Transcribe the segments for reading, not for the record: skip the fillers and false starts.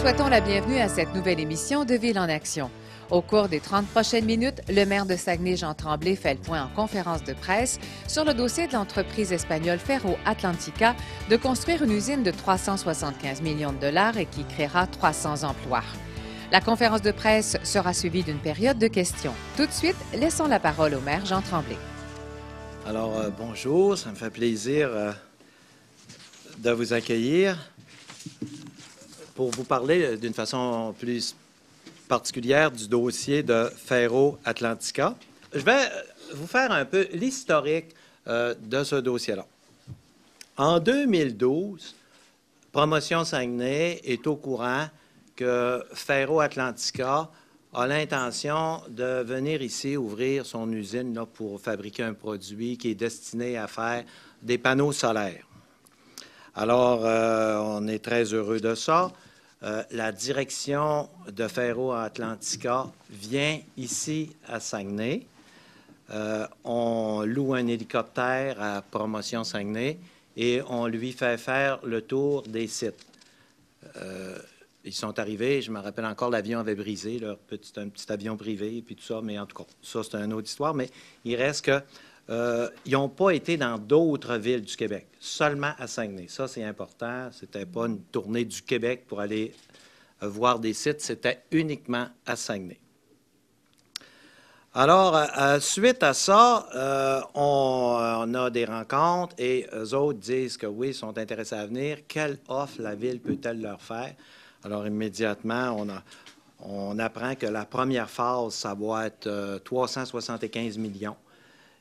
souhaitons la bienvenue à cette nouvelle émission de Ville en action. Au cours des 30 prochaines minutes, le maire de Saguenay, Jean Tremblay, fait le point en conférence de presse sur le dossier de l'entreprise espagnole Ferro Atlantica de construire une usine de 375 millions de dollars et qui créera 300 emplois. La conférence de presse sera suivie d'une période de questions. Tout de suite, laissons la parole au maire Jean Tremblay. Alors, bonjour, ça me fait plaisir de vous accueillir pour vous parler d'une façon plus particulière du dossier de Ferro Atlantica. Je vais vous faire un peu l'historique de ce dossier-là. En 2012, Promotion Saguenay est au courant que Ferro Atlantica a l'intention de venir ici ouvrir son usine là, pour fabriquer un produit qui est destiné à faire des panneaux solaires. Alors, on est très heureux de ça. La direction de Ferro Atlantica vient ici à Saguenay. On loue un hélicoptère à Promotion Saguenay et on lui fait faire le tour des sites. Ils sont arrivés, je me rappelle encore, l'avion avait brisé, un petit avion privé, et puis tout ça, mais en tout cas, ça, c'est une autre histoire, mais il reste que ils n'ont pas été dans d'autres villes du Québec, seulement à Saguenay. Ça, c'est important. C'était pas une tournée du Québec pour aller voir des sites, c'était uniquement à Saguenay. Alors, suite à ça, on a des rencontres et eux autres disent que oui, ils sont intéressés à venir. Quelle offre la ville peut-elle leur faire? Alors, immédiatement, on apprend que la première phase, ça va être 375 millions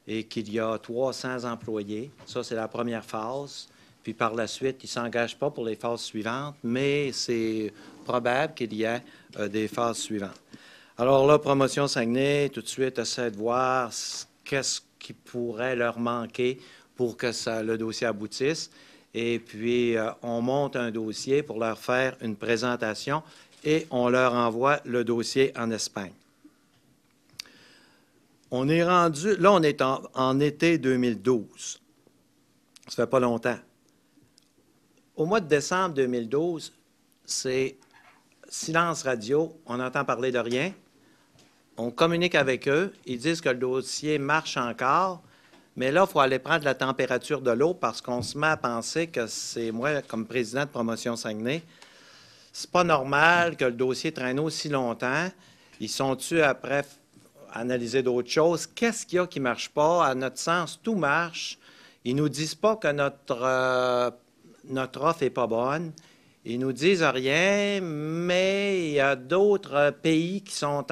et qu'il y a 300 employés. Ça, c'est la première phase. Puis par la suite, ils ne s'engagent pas pour les phases suivantes, mais c'est probable qu'il y ait des phases suivantes. Alors là, Promotion Saguenay, tout de suite, essaie de voir qu'est-ce qui pourrait leur manquer pour que le dossier aboutisse. Et puis, on monte un dossier pour leur faire une présentation et on leur envoie le dossier en Espagne. On est rendu, là, on est en été 2012. Ça fait pas longtemps. Au mois de décembre 2012, c'est silence radio, on entend parler de rien. On communique avec eux, ils disent que le dossier marche encore, mais là, il faut aller prendre la température de l'eau parce qu'on se met à penser que c'est moi, comme président de Promotion Saguenay, c'est pas normal que le dossier traîne aussi longtemps. Ils sont-tu après analyser d'autres choses? Qu'est-ce qu'il y a qui ne marche pas? À notre sens, tout marche. Ils ne nous disent pas que notre offre n'est pas bonne. Ils nous disent rien, mais il y a d'autres pays qui ont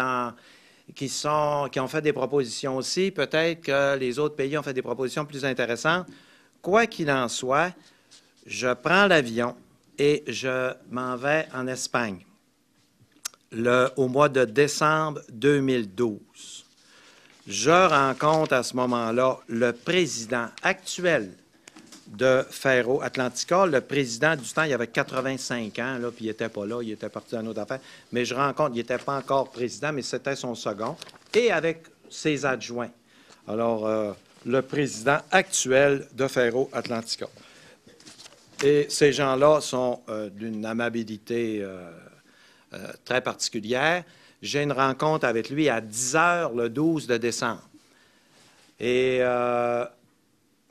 fait des propositions aussi. Peut-être que les autres pays ont fait des propositions plus intéressantes. Quoi qu'il en soit, je prends l'avion et je m'en vais en Espagne au mois de décembre 2012. Je rencontre à ce moment-là le président actuel de Ferro Atlantica. Le président du temps, il avait 85 ans, là, puis il n'était pas là, il était parti dans une autre affaire. Mais je rencontre, il n'était pas encore président, mais c'était son second, et avec ses adjoints. Alors, le président actuel de Ferro Atlantica. Et ces gens-là sont d'une amabilité très particulière. J'ai une rencontre avec lui à 10 heures le 12 de décembre. Et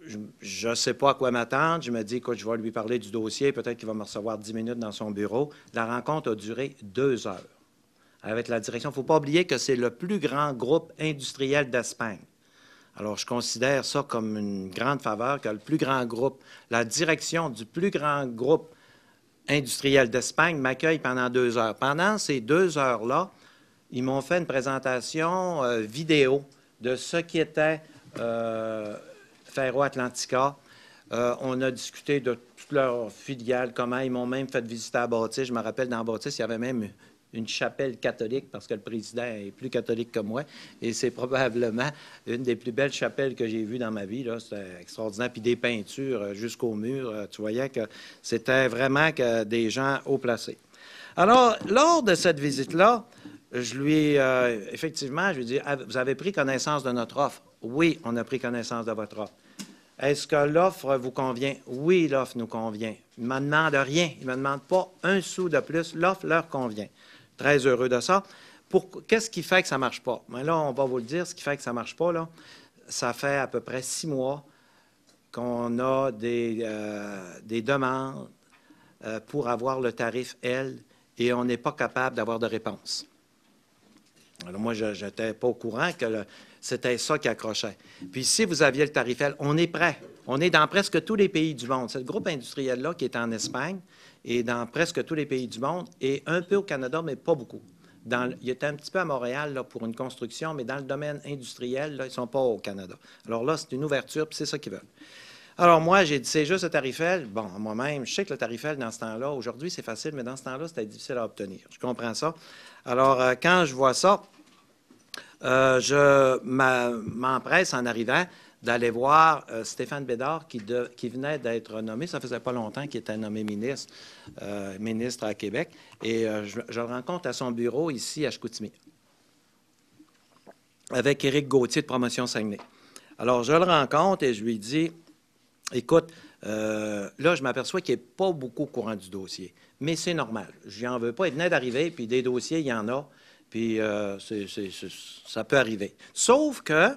je ne sais pas à quoi m'attendre. Je me dis, écoute, je vais lui parler du dossier. Peut-être qu'il va me recevoir 10 minutes dans son bureau. La rencontre a duré 2 heures avec la direction. Il ne faut pas oublier que c'est le plus grand groupe industriel d'Espagne. Alors, je considère ça comme une grande faveur que le plus grand groupe, la direction du plus grand groupe industriel d'Espagne m'accueille pendant 2 heures. Pendant ces 2 heures-là, ils m'ont fait une présentation vidéo de ce qui était Ferro Atlantica. On a discuté de toutes leurs filiales, comment ils m'ont même fait visiter à Bâtisse. Je me rappelle, dans Bâtisse, il y avait même une chapelle catholique parce que le président est plus catholique que moi. Et c'est probablement une des plus belles chapelles que j'ai vues dans ma vie. C'était extraordinaire. Puis des peintures jusqu'au mur. Tu voyais que c'était vraiment des gens haut placés. Alors, lors de cette visite-là, je lui effectivement, je lui ai dit, vous avez pris connaissance de notre offre? Oui, on a pris connaissance de votre offre. Est-ce que l'offre vous convient? Oui, l'offre nous convient. Ils ne me demandent rien. Ils ne me demandent pas un sou de plus. L'offre leur convient. Très heureux de ça. Qu'est-ce qui fait que ça ne marche pas? Bien là, on va vous le dire, ce qui fait que ça ne marche pas, là, ça fait à peu près 6 mois qu'on a des demandes pour avoir le tarif L et on n'est pas capable d'avoir de réponse. Alors moi, je n'étais pas au courant que c'était ça qui accrochait. Puis si vous aviez le tarif L, on est prêt. On est dans presque tous les pays du monde. C'est le groupe industriel-là qui est en Espagne et dans presque tous les pays du monde et un peu au Canada, mais pas beaucoup. Il était un petit peu à Montréal là, pour une construction, mais dans le domaine industriel, là, ils ne sont pas au Canada. Alors là, c'est une ouverture, puis c'est ça qu'ils veulent. Alors moi, j'ai dit, c'est juste le tarif L. Bon, moi-même, je sais que le tarif L, dans ce temps-là, aujourd'hui, c'est facile, mais dans ce temps-là, c'était difficile à obtenir. Je comprends ça. Alors, quand je vois ça, je m'empresse en arrivant d'aller voir Stéphane Bédard qui venait d'être nommé, ça faisait pas longtemps qu'il était nommé ministre à Québec, et je le rencontre à son bureau ici à Chicoutimi, avec Éric Gauthier de Promotion Saguenay. Alors, je le rencontre et je lui dis, écoute, là, je m'aperçois qu'il n'est pas beaucoup au courant du dossier, mais c'est normal, je n'en veux pas, il venait d'arriver, puis des dossiers, il y en a, puis ça peut arriver. Sauf que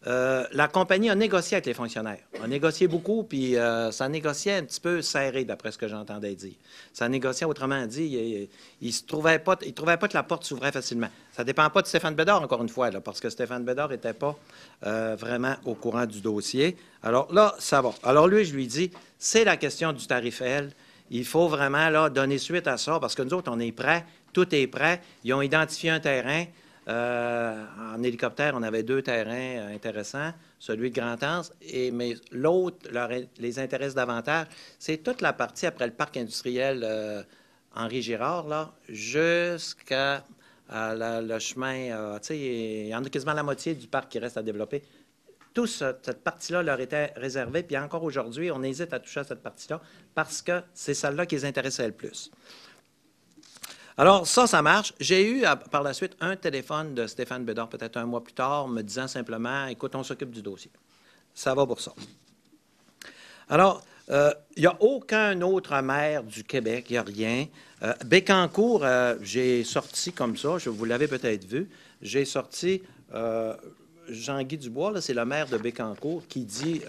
la compagnie a négocié avec les fonctionnaires. A négocié beaucoup, puis ça négociait un petit peu serré, d'après ce que j'entendais dire. Ça négociait, autrement dit, il ne trouvait pas que la porte s'ouvrait facilement. Ça ne dépend pas de Stéphane Bédard, encore une fois, là, parce que Stéphane Bédard n'était pas vraiment au courant du dossier. Alors là, ça va. Alors lui, je lui dis, c'est la question du tarif L. Il faut vraiment là, donner suite à ça, parce que nous autres, on est prêts, tout est prêt. Ils ont identifié un terrain. En hélicoptère, on avait 2 terrains intéressants, celui de Grand-Anse, mais l'autre les intéresse davantage. C'est toute la partie après le parc industriel Henri Girard, là, jusqu'à le chemin. Il y en a quasiment la moitié du parc qui reste à développer. Toute cette partie-là leur était réservée, puis encore aujourd'hui, on hésite à toucher à cette partie-là parce que c'est celle-là qui les intéressait le plus. Alors, ça marche. J'ai eu par la suite un téléphone de Stéphane Bédard, peut-être un mois plus tard, me disant simplement, écoute, on s'occupe du dossier. Ça va pour ça. Alors, il n'y a aucun autre maire du Québec, il n'y a rien. Bécancour, j'ai sorti comme ça, vous l'avez peut-être vu, j'ai sorti Jean-Guy Dubois, c'est le maire de Bécancour, qui dit...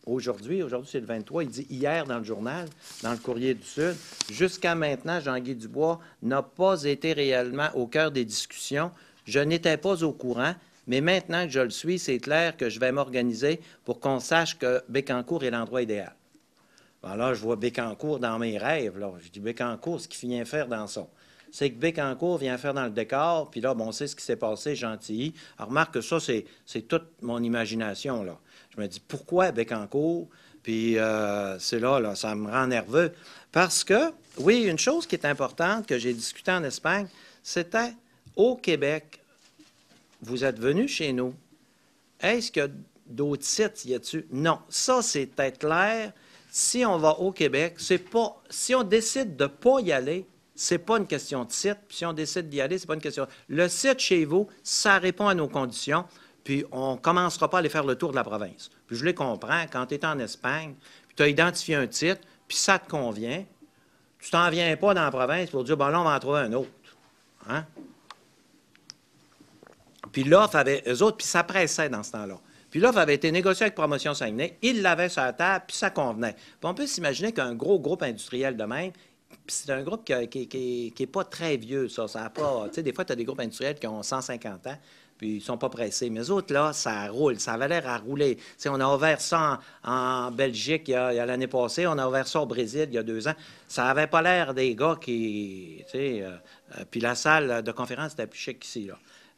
Aujourd'hui c'est le 23, il dit hier dans le journal, dans le Courrier du Sud, jusqu'à maintenant, Jean-Guy Dubois n'a pas été réellement au cœur des discussions. Je n'étais pas au courant, mais maintenant que je le suis, c'est clair que je vais m'organiser pour qu'on sache que Bécancour est l'endroit idéal. Bon, là, je vois Bécancour dans mes rêves. Là. Je dis Bécancour, ce qu'il vient faire dans son. C'est que Bécancour vient faire dans le décor, puis là, bon, on sait ce qui s'est passé, Gentilly. Alors, remarque que ça, c'est toute mon imagination, là. Je me dis, pourquoi Bécancour? Puis c'est là, ça me rend nerveux. Parce que, oui, une chose qui est importante que j'ai discutée en Espagne, c'était au Québec, vous êtes venus chez nous. Est-ce qu'il y a d'autres sites, y a-t-il? Non. Ça, c'est être clair. Si on va au Québec, c'est pas. Si on décide de ne pas y aller, c'est pas une question de site. Puis si on décide d'y aller, c'est pas une question. Le site chez vous, ça répond à nos conditions. Puis on ne commencera pas à aller faire le tour de la province. Puis je les comprends, quand tu es en Espagne, puis tu as identifié un titre, puis ça te convient, tu t'en viens pas dans la province pour dire, bon là, on va en trouver un autre. Hein? Puis l'offre avait, eux autres, puis ça pressait dans ce temps-là. Puis l'offre avait été négociée avec Promotion Saguenay, ils l'avaient sur la table, puis ça convenait. Puis on peut s'imaginer qu'un gros groupe industriel de même, puis c'est un groupe qui n'est pas très vieux, ça. Ça a pas, tu sais, des fois, tu as des groupes industriels qui ont 150 ans, puis ils ne sont pas pressés. Mais eux autres, là, ça roule. Ça avait l'air à rouler. T'sais, on a ouvert ça en Belgique il y a l'année passée. On a ouvert ça au Brésil il y a 2 ans. Ça n'avait pas l'air des gars qui... puis la salle de conférence était plus chic qu'ici.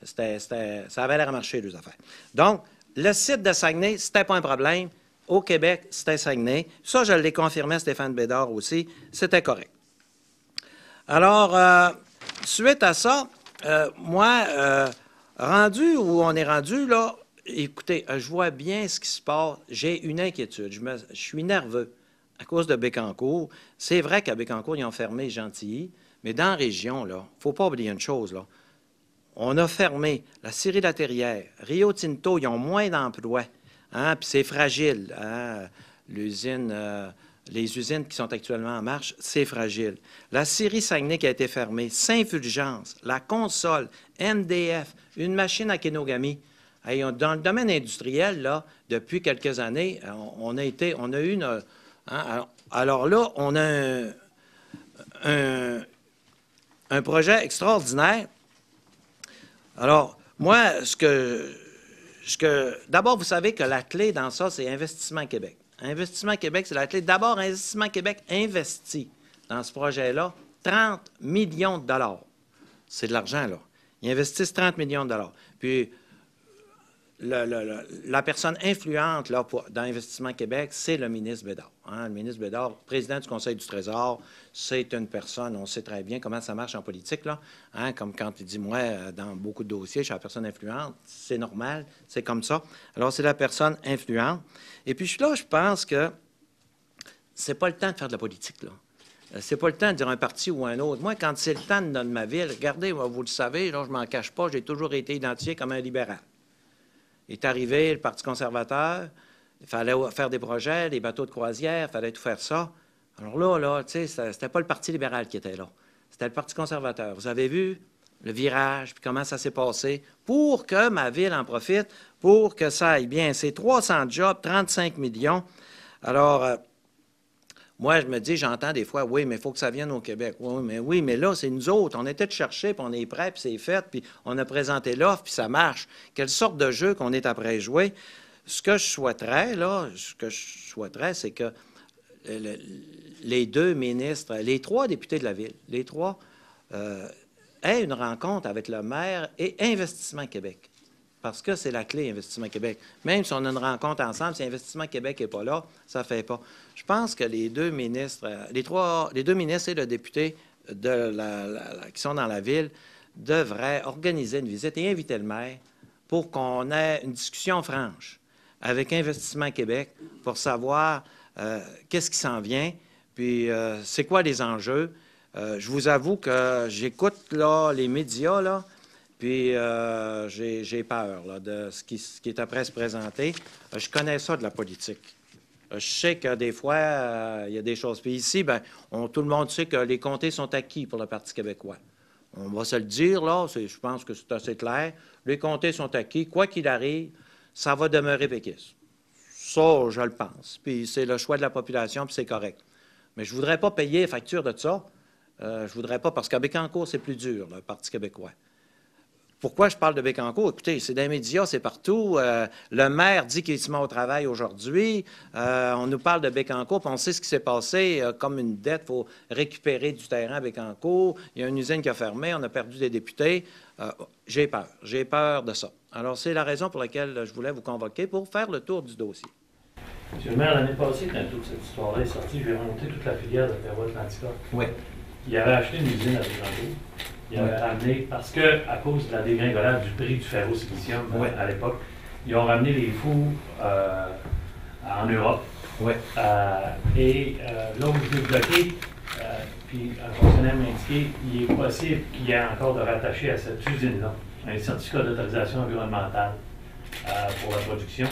Ça avait l'air à marcher, les affaires. Donc, le site de Saguenay, c'était pas un problème. Au Québec, c'était Saguenay. Ça, je l'ai confirmé à Stéphane Bédard aussi. C'était correct. Alors, suite à ça, rendu où on est rendu, là, écoutez, je vois bien ce qui se passe. J'ai une inquiétude. Je suis nerveux à cause de Bécancour. C'est vrai qu'à Bécancour, ils ont fermé Gentilly, mais dans la région, là, il ne faut pas oublier une chose, là. On a fermé la Scierie-Laterrière, Rio Tinto, ils ont moins d'emplois hein, puis c'est fragile. Hein, les usines qui sont actuellement en marche, c'est fragile. La scierie Saguenay qui a été fermée, Saint-Fulgence, la console, MDF, une machine à Kenogami. Hey, dans le domaine industriel, là, depuis quelques années, on a eu une... Hein, alors là, on a un projet extraordinaire. Alors, moi, d'abord, vous savez que la clé dans ça, c'est Investissement Québec. Investissement Québec, c'est la clé. D'abord, Investissement Québec investit dans ce projet-là 30 millions de dollars. C'est de l'argent, là. Ils investissent 30 millions de dollars. Puis, la personne influente là, dans Investissement Québec, c'est le ministre Bédard. Hein? Le ministre Bédard, président du Conseil du Trésor, c'est une personne, on sait très bien comment ça marche en politique, là. Hein? Comme quand il dit, moi, dans beaucoup de dossiers, je suis la personne influente, c'est normal, c'est comme ça. Alors, c'est la personne influente. Et puis là, je pense que c'est pas le temps de faire de la politique, là. C'est pas le temps de dire un parti ou un autre. Moi, quand c'est le temps de ma ville, regardez, vous le savez, là, je m'en cache pas, j'ai toujours été identifié comme un libéral. Il est arrivé le Parti conservateur, il fallait faire des projets, des bateaux de croisière, il fallait tout faire ça. Alors là, tu sais, c'était pas le Parti libéral qui était là, c'était le Parti conservateur. Vous avez vu le virage, puis comment ça s'est passé, pour que ma ville en profite, pour que ça aille bien. C'est 300 jobs, 35 millions. Alors, moi, je me dis, j'entends des fois, oui, mais il faut que ça vienne au Québec. Oui, mais là, c'est nous autres. On était de chercher, puis on est prêt, puis c'est fait, puis on a présenté l'offre, puis ça marche. Quelle sorte de jeu qu'on est après jouer? Ce que je souhaiterais, c'est que les deux ministres, les trois députés de la ville, les trois, aient une rencontre avec le maire et Investissement Québec. Parce que c'est la clé, Investissement Québec. Même si on a une rencontre ensemble, si Investissement Québec n'est pas là, ça ne fait pas. Je pense que les deux ministres, les deux ministres et le député qui sont dans la ville devraient organiser une visite et inviter le maire pour qu'on ait une discussion franche avec Investissement Québec pour savoir qu'est-ce qui s'en vient, puis c'est quoi les enjeux. Je vous avoue que j'écoute là, les médias, là, puis j'ai peur là, de ce qui est après se présenter. Je connais ça de la politique. Je sais que des fois, il y a des choses. Puis ici, bien, tout le monde sait que les comtés sont acquis pour le Parti québécois. On va se le dire, là, je pense que c'est assez clair. Les comtés sont acquis. Quoi qu'il arrive, ça va demeurer péquiste. Ça, je le pense. Puis c'est le choix de la population, puis c'est correct. Mais je ne voudrais pas payer facture de ça. Je ne voudrais pas, parce qu'à Bécancour, c'est plus dur, le Parti québécois. Pourquoi je parle de Bécancour? Écoutez, c'est dans les médias, c'est partout. Le maire dit qu'il se met au travail aujourd'hui. On nous parle de Bécancour, puis on sait ce qui s'est passé comme une dette. Il faut récupérer du terrain à Bécancour. Il y a une usine qui a fermé. On a perdu des députés. J'ai peur. J'ai peur de ça. Alors, c'est la raison pour laquelle je voulais vous convoquer pour faire le tour du dossier. Monsieur le maire, l'année passée, quand toute cette histoire-là est sortie, j'ai remonté toute la filière de Ferro Atlantica. Oui. Il avait acheté une usine à Bécancour. Il avait ramené, parce qu'à cause de la dégringolade du prix du ferro-silicium à l'époque, ils ont ramené les fours en Europe. Oui. Et là où je l'ai bloqué, puis un fonctionnaire m'a indiqué, il est possible qu'il y ait encore de rattacher à cette usine-là un certificat d'autorisation environnementale pour la production.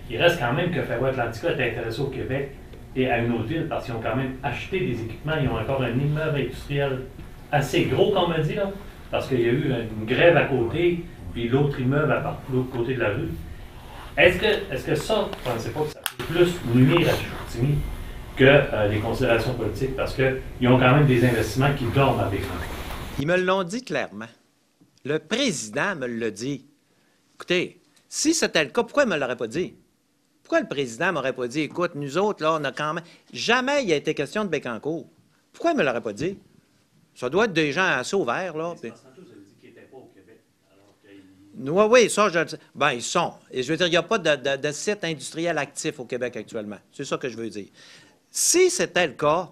Il reste quand même que Ferro Atlantica est intéressé au Québec et à une autre ville parce qu'ils ont quand même acheté des équipements. Ils ont encore un immeuble industriel assez gros, comme on dit, là, parce qu'il y a eu une grève à côté, puis l'autre immeuble à l'autre côté de la rue. Est-ce que ça, vous ne pensez pas que ça peut plus nuire à Chicoutimi que les considérations politiques, parce qu'ils ont quand même des investissements qui dorment avec eux? Ils me l'ont dit clairement. Le président me l'a dit. Écoutez, si c'était le cas, pourquoi il ne me l'aurait pas dit? Pourquoi le président ne m'aurait pas dit, écoute, nous autres, là, on a quand même... Jamais il a été question de Bécancour. Pourquoi il ne me l'aurait pas dit? Ça doit être des gens assez ouverts, là. Mais c'est parce que vous avez dit qu'ils n'étaient pas au Québec. Alors Oui, ça, je le sais. Bien, ils sont. Et je veux dire, il n'y a pas de site industriel actif au Québec actuellement. C'est ça que je veux dire. Si c'était le cas,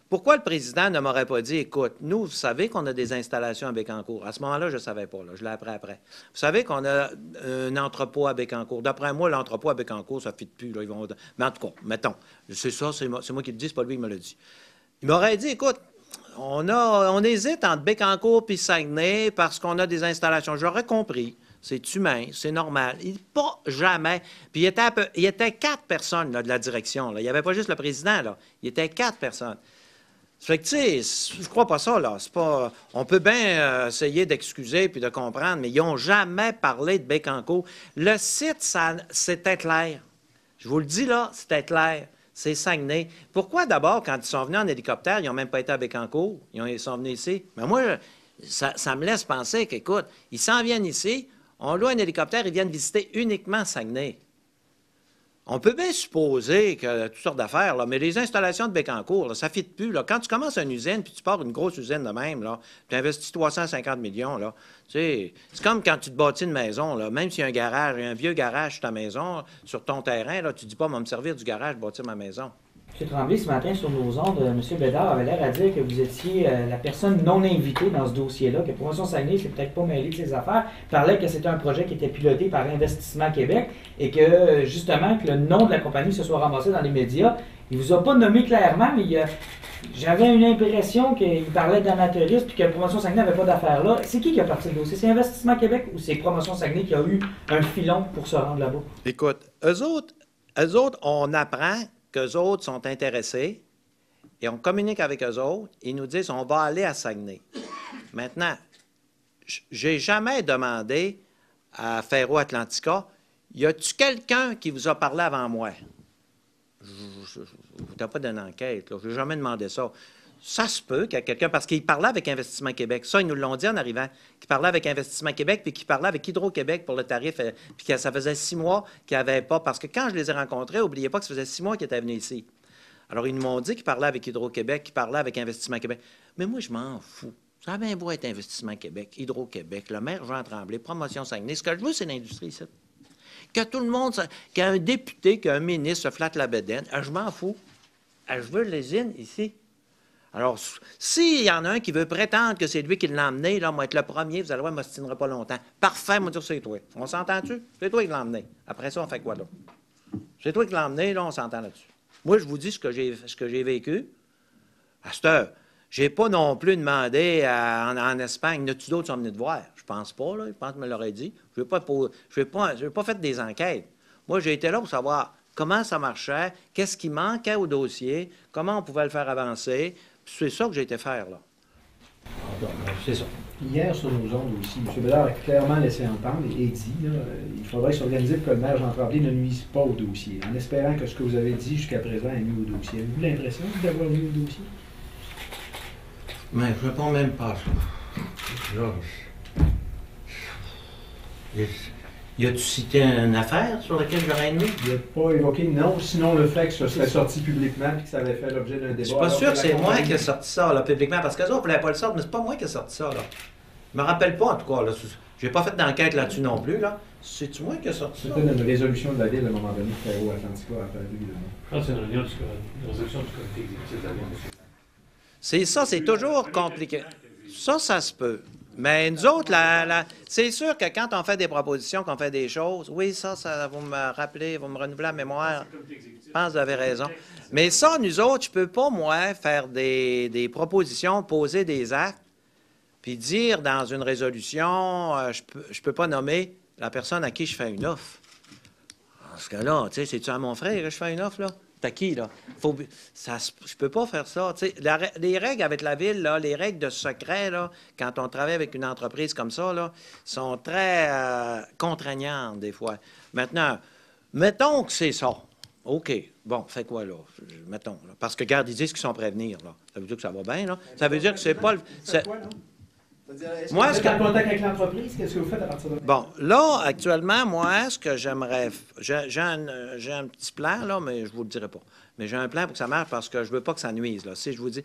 pourquoi le président ne m'aurait pas dit, écoute, nous, vous savez qu'on a des installations à Bécancour. À ce moment-là, je ne savais pas, là, je l'ai appris après. Vous savez qu'on a un entrepôt à Bécancour. D'après moi, l'entrepôt à Bécancour, ça ne fit plus. Là, mais en tout cas, mettons, c'est ça, c'est moi qui le dis, c'est pas lui qui me l'a dit. Il m'aurait dit, écoute, on hésite entre Bécancour et Saguenay parce qu'on a des installations. J'aurais compris. C'est humain, c'est normal. Pas jamais. Puis il était 4 personnes là, de la direction. Là. Il n'y avait pas juste le président. Là. Il était 4 personnes. Ça fait que, tu sais, je crois pas ça, là. C'est pas... On peut bien essayer d'excuser puis de comprendre, mais ils n'ont jamais parlé de Bécancour. Le site, c'était clair. Je vous le dis, là, c'était clair. C'est Saguenay. Pourquoi, d'abord, quand ils sont venus en hélicoptère, ils n'ont même pas été à Bécancour? Ils sont venus ici. Mais moi, ça me laisse penser qu'écoute, ils s'en viennent ici, on loue un hélicoptère, ils viennent visiter uniquement Saguenay. On peut bien supposer que toutes sortes d'affaires, là, mais les installations de Bécancour, là, ça ne fit plus. Là. Quand tu commences une usine, puis tu pars une grosse usine de même, tu investis 350 millions, là, c'est comme quand tu te bâtis une maison, là, même s'il y a un garage, un vieux garage sur ta maison, sur ton terrain, là, tu ne dis pas, on va me servir du garage pour bâtir ma maison. M. Tremblay, ce matin, sur nos ondes, M. Bédard avait l'air à dire que vous étiez la personne non invitée dans ce dossier-là, que Promotion Saguenay ne s'est peut-être pas mêlée de ses affaires. Il parlait que c'était un projet qui était piloté par Investissement Québec et que, justement, que le nom de la compagnie se soit ramassé dans les médias. Il ne vous a pas nommé clairement, mais j'avais une impression qu'il parlait d'amateurisme et que Promotion Saguenay n'avait pas d'affaires là. C'est qui a parti le dossier? C'est Investissement Québec ou c'est Promotion Saguenay qui a eu un filon pour se rendre là-bas? Écoute, eux autres, on apprend qu'eux autres sont intéressés et on communique avec eux autres. Ils nous disent on va aller à Saguenay. Maintenant, j'ai jamais demandé à Ferro Atlantica, y a-tu quelqu'un qui vous a parlé avant moi? Vous n'avez pas d'une enquête, je n'ai jamais demandé ça. Ça se peut qu'il y ait quelqu'un, parce qu'il parlait avec Investissement Québec. Ça, ils nous l'ont dit en arrivant, qu'il parlait avec Investissement Québec, puis qu'il parlait avec Hydro-Québec pour le tarif, puis que ça faisait 6 mois qu'il n'y avait pas. Parce que quand je les ai rencontrés, n'oubliez pas que ça faisait 6 mois qu'ils étaient venus ici. Alors, ils nous m'ont dit qu'ils parlaient avec Hydro-Québec, qu'ils parlaient avec Investissement Québec. Mais moi, je m'en fous. Ça a bien beau être Investissement Québec, Hydro-Québec, le maire Jean Tremblay, Promotion Saguenay. Ce que je veux, c'est l'industrie ici. Que tout le monde, qu'un député, qu'un ministre se flatte la bédaine, je m'en fous. Je veux l'usine ici. Alors, s'il y en a un qui veut prétendre que c'est lui qui l'a emmené, là, moi, être le premier, vous allez voir, il ne m'ostinera pas longtemps. Parfait, moi, dire, c'est toi. On s'entend-tu? C'est toi qui l'as emmené. Après ça, on fait quoi, là? C'est toi qui l'as emmené, là, on s'entend là-dessus. Moi, je vous dis ce que j'ai vécu. À cette heure, je n'ai pas non plus demandé en Espagne, n'as-tu d'autres qui sont venus te voir? Je pense pas, là. Je pense que me l'aurait dit. Je n'ai pas fait des enquêtes. Moi, j'ai été là pour savoir comment ça marchait, qu'est-ce qui manquait au dossier, comment on pouvait le faire avancer. C'est ça que j'ai été faire, là. C'est ça. Hier, sur nos ondes aussi, M. Bédard a clairement laissé entendre et dit il faudrait s'organiser pour que le maire Jean Tremblay ne nuise pas au dossier, en espérant que ce que vous avez dit jusqu'à présent est mis au dossier. Avez-vous l'impression d'avoir mis au dossier? Mais je ne réponds même pas à ça. Là, y a-tu cité une affaire sur laquelle j'aurais aimé? Il n'a pas évoqué, non, sinon le fait que ça serait sorti publiquement et que ça avait fait l'objet d'un débat. Je suis pas sûr que c'est moi qui ai sorti ça, là, publiquement, parce qu'eux autres ne voulaient pas le sortir, mais c'est pas moi qui ai sorti ça, là. Je me rappelle pas, en tout cas, là. J'ai pas fait d'enquête là-dessus non plus, là. C'est-tu moi qui ai sorti ça? C'était une résolution de la Ville, à un moment donné, Ferro Atlantica a perdu. Je pense que c'est une résolution du comité exécutif de la Ville. C'est ça, c'est toujours compliqué. Ça se peut. Mais nous autres, c'est sûr que quand on fait des propositions, qu'on fait des choses, oui, ça vous me rappeler, vous me renouveler la mémoire. Je pense que vous avez raison. Mais ça, nous autres, je ne peux pas, moi, faire des propositions, poser des actes, puis dire dans une résolution, je peux pas nommer la personne à qui je fais une offre. En ce cas-là, tu sais, c'est-tu à mon frère que je fais une offre, là? T'as qui, là? Je peux pas faire ça. Les règles avec la Ville, là, les règles de secret, là, quand on travaille avec une entreprise comme ça, là, sont très contraignantes, des fois. Maintenant, mettons que c'est ça. OK. Bon, fait quoi, là? Mettons. Là. Parce que, regarde, ils disent qu'ils sont prévenir, là. Ça veut dire que ça va bien, là. Ça veut dire que c'est pas le... Moi, est-ce qu'en contact avec l'entreprise, qu'est-ce que vous faites à partir de là? Bon, là, actuellement, moi, ce que j'aimerais... J'ai un petit plan, là, mais je ne vous le dirai pas. Mais j'ai un plan pour que ça marche parce que je ne veux pas que ça nuise, là. Si je vous dis...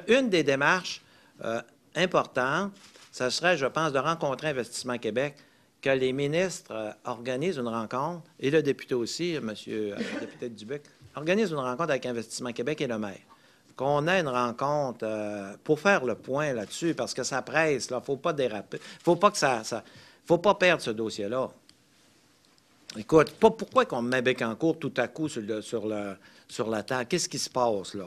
une des démarches importantes, ça serait, je pense, de rencontrer Investissement Québec, que les ministres organisent une rencontre, et le député aussi, M. le député de Dubuc, organise une rencontre avec Investissement Québec et le maire. Qu'on ait une rencontre pour faire le point là-dessus, parce que ça presse, là, faut pas déraper. Faut pas que faut pas perdre ce dossier-là. Écoute, pourquoi qu'on met Bécancour tout à coup sur la table? Qu'est-ce qui se passe, là?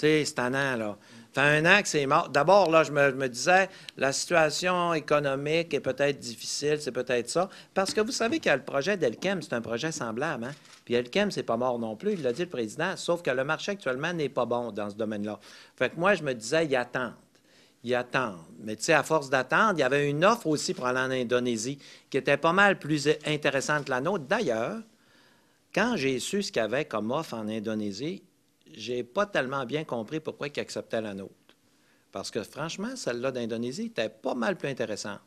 sais, c'est tannant, là. Ça fait 1 an que c'est mort. D'abord, là, je me disais, la situation économique est peut-être difficile, c'est peut-être ça. Parce que vous savez que le projet d'Elkem, c'est un projet semblable, hein? Puis Elkem, c'est pas mort non plus, il l'a dit le président, sauf que le marché actuellement n'est pas bon dans ce domaine-là. Fait que moi, je me disais, ils attendent. Ils attendent. Mais tu sais, à force d'attendre, il y avait une offre aussi pour aller en Indonésie qui était pas mal plus intéressante que la nôtre. D'ailleurs, quand j'ai su ce qu'il y avait comme offre en Indonésie, j'ai pas tellement bien compris pourquoi ils acceptaient la nôtre. Parce que franchement, celle-là d'Indonésie était pas mal plus intéressante.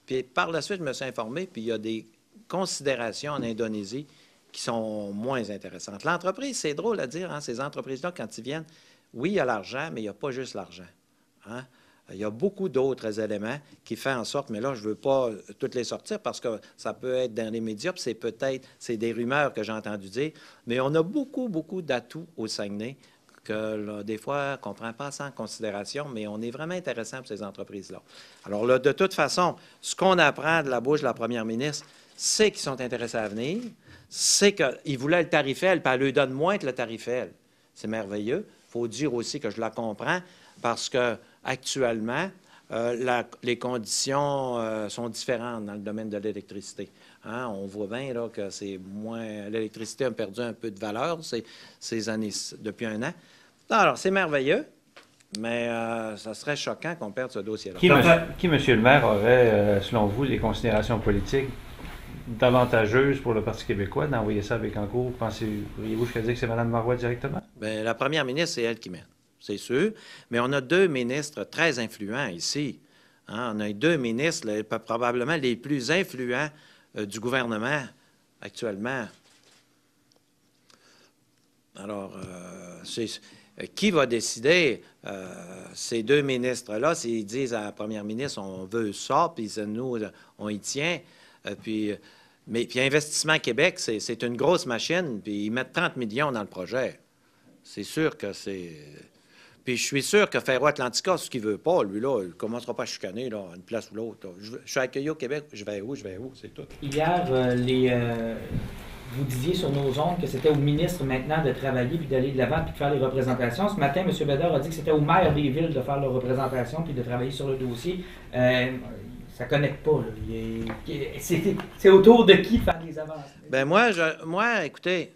Puis par la suite, je me suis informé, puis il y a des considérations en Indonésie qui sont moins intéressantes. L'entreprise, c'est drôle à dire, hein, ces entreprises-là, quand ils viennent, oui, il y a l'argent, mais il n'y a pas juste l'argent. Hein? Il y a beaucoup d'autres éléments qui font en sorte, mais là, je ne veux pas toutes les sortir parce que ça peut être dans les médias, puis c'est des rumeurs que j'ai entendu dire, mais on a beaucoup, beaucoup d'atouts au Saguenay que là, des fois, on ne prend pas ça en considération, mais on est vraiment intéressant pour ces entreprises-là. Alors là, de toute façon, ce qu'on apprend de la bouche de la première ministre, c'est qu'ils sont intéressés à venir, c'est qu'ils voulaient le tarifel, puis elle lui donne moins que le tarifel. C'est merveilleux. Il faut dire aussi que je la comprends parce que actuellement, les conditions sont différentes dans le domaine de l'électricité. Hein? On voit bien là, que c'est moins. L'électricité a perdu un peu de valeur ces années, depuis 1 an. Alors, c'est merveilleux, mais ça serait choquant qu'on perde ce dossier-là. Qui, M. le maire, aurait, selon vous, des considérations politiques davantageuses pour le Parti québécois d'envoyer ça à Bécancour? Pourriez-vous jusqu'à dire que c'est Mme Marois directement? Bien, la première ministre, c'est elle qui mène. C'est sûr, mais on a 2 ministres très influents ici. Hein? On a 2 ministres, probablement les plus influents du gouvernement actuellement. Alors, qui va décider? Ces 2 ministres-là, s'ils disent à la première ministre, on veut ça, puis nous, on y tient, puis Investissement Québec, c'est une grosse machine, puis ils mettent 30 millions dans le projet. C'est sûr que c'est... Puis je suis sûr que Ferro Atlantica, ce qu'il ne veut pas, lui, là, il ne commencera pas à chicaner, là, une place ou l'autre. Je suis accueilli au Québec, je vais où, c'est tout. Hier, vous disiez sur nos ondes que c'était au ministre maintenant de travailler, puis d'aller de l'avant, puis de faire les représentations. Ce matin, M. Bédard a dit que c'était au maire des villes de faire leurs représentations, puis de travailler sur le dossier. Ça ne connecte pas. C'est autour de qui faire les avancées? Bien, moi, écoutez,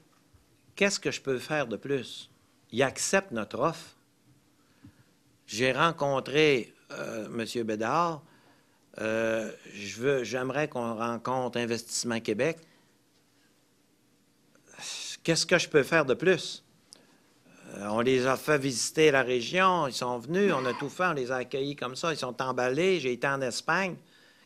qu'est-ce que je peux faire de plus? Il accepte notre offre. J'ai rencontré M. Bédard. J'aimerais qu'on rencontre Investissement Québec. Qu'est-ce que je peux faire de plus? On les a fait visiter la région, ils sont venus, on a tout fait, on les a accueillis comme ça, ils sont emballés, j'ai été en Espagne.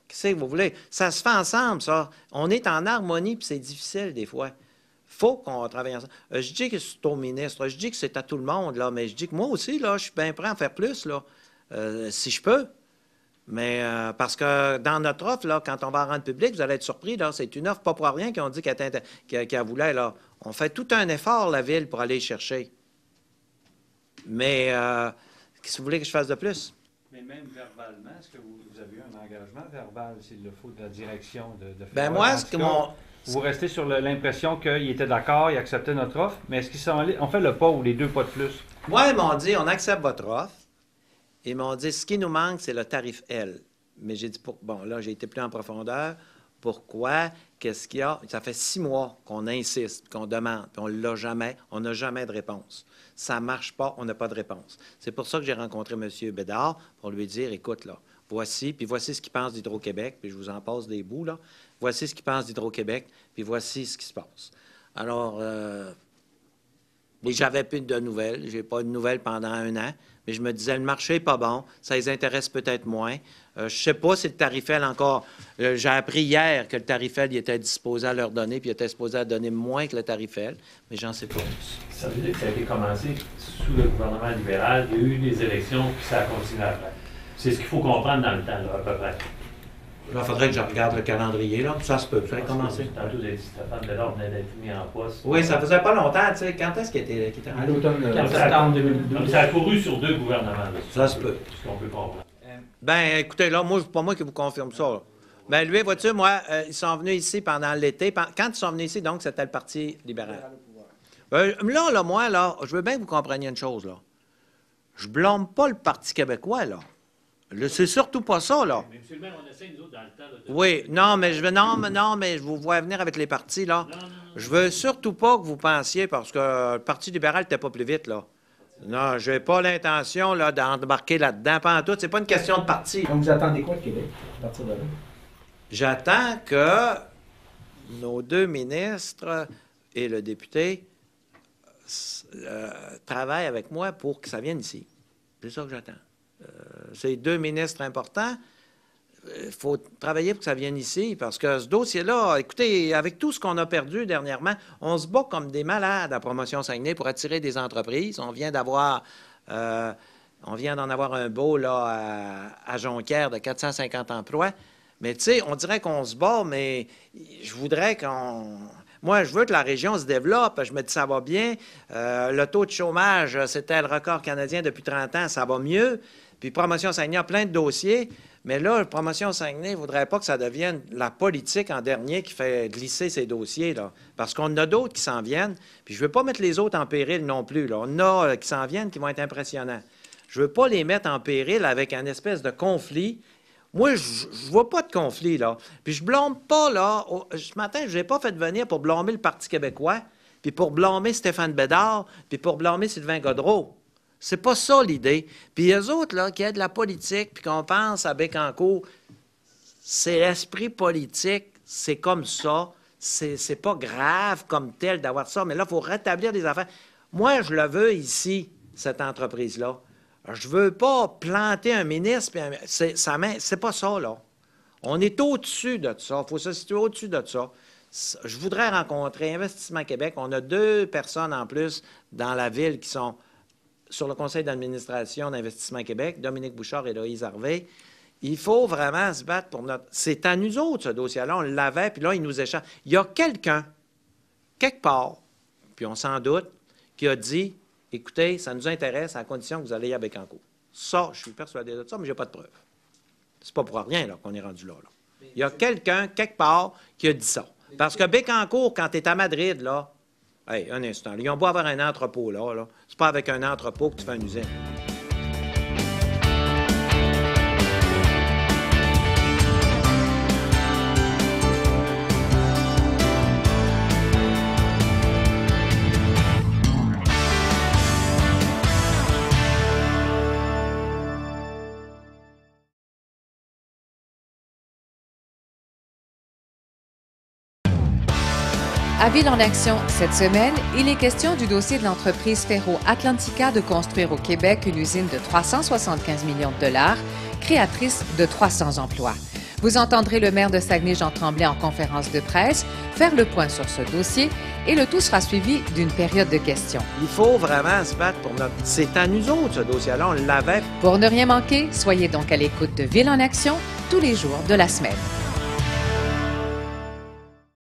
Qu'est-ce que vous voulez? Ça se fait ensemble, ça. On est en harmonie, puis c'est difficile des fois. Il faut qu'on travaille ensemble. Je dis que c'est au ministre, je dis que c'est à tout le monde, là, mais je dis que moi aussi, là, je suis bien prêt à en faire plus, là, si je peux. Mais parce que dans notre offre, là, quand on va rendre public, vous allez être surpris, là, c'est une offre pas pour rien qu'on dit qu'elle voulait, là. On fait tout un effort, la Ville, pour aller chercher. Mais qu'est-ce que vous voulez que je fasse de plus? Mais même verbalement, est-ce que vous avez eu un engagement verbal, s'il le faut, de la direction de Bien, moi, ce que mon... Vous restez sur l'impression qu'ils étaient d'accord, ils acceptaient notre offre, mais est-ce qu'ils ont fait le pas ou les 2 pas de plus? Moi, ils m'ont dit, on accepte votre offre. Ils m'ont dit, ce qui nous manque, c'est le tarif L. Mais j'ai dit, bon, là, j'ai été plus en profondeur. Pourquoi? Qu'est-ce qu'il y a? Ça fait 6 mois qu'on insiste, qu'on demande, puis on l'a jamais. On n'a jamais de réponse. Ça ne marche pas, on n'a pas de réponse. C'est pour ça que j'ai rencontré M. Bédard pour lui dire, écoute, là, voici ce qu'il pense d'Hydro-Québec, puis je vous en passe des bouts, là. Voici ce qu'il pense d'Hydro-Québec, puis voici ce qui se passe. Alors, j'avais plus de nouvelles. Je n'ai pas eu de nouvelles pendant 1 an. Mais je me disais, le marché n'est pas bon. Ça les intéresse peut-être moins. Je ne sais pas si le tarifel encore... j'ai appris hier que le tarifel il était disposé à leur donner, puis il était disposé à donner moins que le tarifel. Mais j'en sais pas. Ça veut dire que ça a été commencé sous le gouvernement libéral. Il y a eu des élections, puis ça a continué après. C'est ce qu'il faut comprendre dans le temps, là, à peu près. Là, il faudrait que je regarde le calendrier, là. Ça se peut, ça a commencé. Tantôt, vous avez dit que Stéphane Bédard venait d'être mis en poste. Oui, ça faisait pas longtemps, tu sais. Quand est-ce qu'il était à l'automne 4 septembre 2012. Donc, ça a couru sur 2 gouvernements. Là, ça se peut. Ce qu'on peut comprendre. Bien, écoutez, là, moi, c'est pas moi qui vous confirme ça, là. Bien, lui, vois-tu, moi, ils sont venus ici pendant l'été. Quand ils sont venus ici, donc, c'était le Parti libéral. Là, moi, là, je veux bien que vous compreniez une chose, là. Je blâme pas le Parti québécois, là. C'est surtout pas ça, là. Mais monsieur le maire, on essaie, nous autres, dans le temps... Là, Oui, non, mais je vous vois venir avec les partis, là. Non. Je veux surtout pas que vous pensiez, parce que le Parti libéral n'était pas plus vite, là. Non, j'ai pas l'intention, là, d'embarquer là-dedans. Pas en tout, c'est pas une question de parti. Donc, vous attendez quoi de Québec, à partir de là? J'attends que nos deux ministres et le député travaillent avec moi pour que ça vienne ici. C'est ça que j'attends. C'est deux ministres importants. Il faut travailler pour que ça vienne ici, parce que ce dossier-là, écoutez, avec tout ce qu'on a perdu dernièrement, on se bat comme des malades à Promotion Saguenay pour attirer des entreprises. On vient d'en avoir un beau là, à Jonquière de 450 emplois. Mais tu sais, on dirait qu'on se bat, mais je voudrais qu'on... Moi, je veux que la région se développe. Je me dis, ça va bien. Le taux de chômage, c'était le record canadien depuis 30 ans, ça va mieux. Puis Promotion Saguenay a plein de dossiers. Mais là, Promotion Saguenay ne voudrait pas que ça devienne la politique en dernier qui fait glisser ces dossiers, là. Parce qu'on a d'autres qui s'en viennent. Puis je ne veux pas mettre les autres en péril non plus, là. On a qui s'en viennent qui vont être impressionnants. Je ne veux pas les mettre en péril avec un espèce de conflit. Moi, je ne vois pas de conflit, là. Puis je blâme pas, là. Ce matin, je n'ai pas fait venir pour blâmer le Parti québécois, puis pour blâmer Stéphane Bédard, puis pour blâmer Sylvain Gaudreault. C'est pas ça, l'idée. Puis eux autres, là, qui aient de la politique, puis qu'on pense à Bécancour, c'est l'esprit politique, c'est comme ça. C'est pas grave comme tel d'avoir ça, mais là, il faut rétablir des affaires. Moi, je le veux ici, cette entreprise-là. Je veux pas planter un ministre, puis c'est pas ça, là. On est au-dessus de ça. Il faut se situer au-dessus de ça. Je voudrais rencontrer Investissement Québec. On a 2 personnes en plus dans la ville qui sont sur le conseil d'administration d'Investissement Québec, Dominique Bouchard et Loïse Harvey. Il faut vraiment se battre pour notre... C'est à nous autres, ce dossier-là. On l'avait, puis là, il nous échappe. Il y a quelqu'un, quelque part, puis on s'en doute, qui a dit, écoutez, ça nous intéresse à condition que vous allez à Bécancour. Ça, je suis persuadé de ça, mais je n'ai pas de preuve. C'est pas pour rien là, qu'on est rendu là. Il y a quelqu'un, quelque part, qui a dit ça. Parce que Bécancour, quand tu es à Madrid, là, hey, un instant, là, ils ont beau avoir un entrepôt, là. C'est pas avec un entrepôt que tu fais une usine. À Ville en action, cette semaine, il est question du dossier de l'entreprise Ferro Atlantica de construire au Québec une usine de 375 millions de dollars, créatrice de 300 emplois. Vous entendrez le maire de Saguenay, Jean Tremblay, en conférence de presse, faire le point sur ce dossier et le tout sera suivi d'une période de questions. Il faut vraiment se battre pour notre... C'est à nous autres, ce dossier-là, on l'avait. Pour ne rien manquer, soyez donc à l'écoute de Ville en action tous les jours de la semaine.